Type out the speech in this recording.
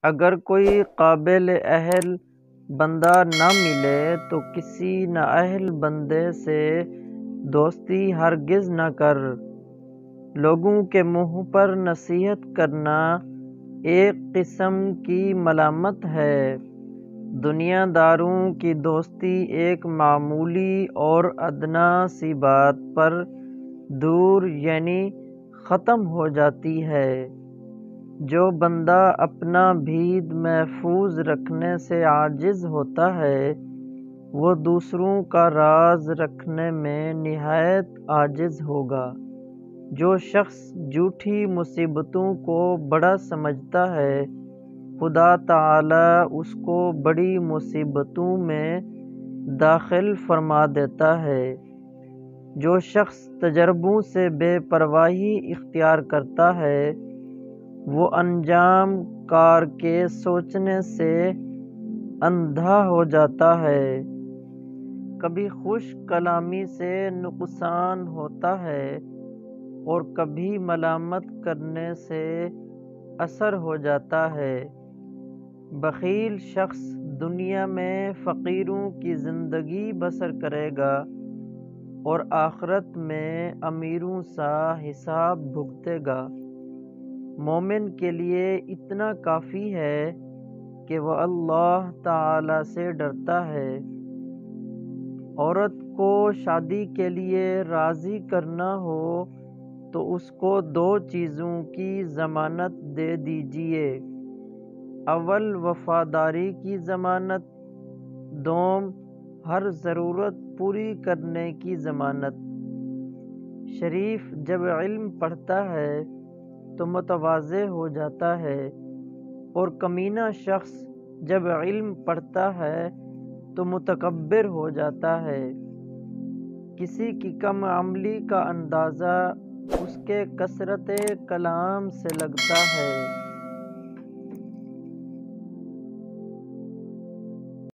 اگر کوئی قابل اہل بندہ نہ ملے تو کسی نااہل بندے سے دوستی ہرگز نہ کر۔ لوگوں کے منہ پر نصیحت کرنا ایک قسم کی ملامت ہے۔ دنیا داروں کی دوستی ایک معمولی اور ادنیٰ سی بات پر دور یعنی ختم ہو جاتی ہے۔ جو بندہ اپنا بھید محفوظ رکھنے سے عاجز ہوتا ہے وہ دوسروں کا راز رکھنے میں نہایت عاجز ہوگا۔ جو شخص جھوٹی مصیبتوں کو بڑا سمجھتا ہے خدا تعالی اس کو بڑی مصیبتوں میں داخل فرما دیتا ہے۔ جو شخص تجربوں سے بے پرواہی اختیار کرتا ہے وہ انجام کار کے سوچنے سے اندھا ہو جاتا ہے۔ کبھی خوش کلامی سے نقصان ہوتا ہے اور کبھی ملامت کرنے سے اثر ہو جاتا ہے۔ بخیل شخص دنیا میں فقیروں کی زندگی بسر کرے گا اور آخرت میں امیروں سا حساب بھگتے گا۔ مومن کے لیے اتنا کافی ہے کہ وہ اللہ تعالی سے ڈرتا ہے۔ عورت کو شادی کے لیے راضی کرنا ہو تو اس کو دو چیزوں کی ضمانت دے دیجیے۔ اول وفاداری کی ضمانت، دوم ہر ضرورت پوری کرنے کی ضمانت۔ شریف جب علم پڑھتا ہے تو متواضع ہو جاتا ہے اور کمینہ شخص جب علم پڑھتا ہے تو متکبر ہو جاتا ہے۔ کسی کی کم عملی کا اندازہ اس کے کثرت کلام سے لگتا ہے۔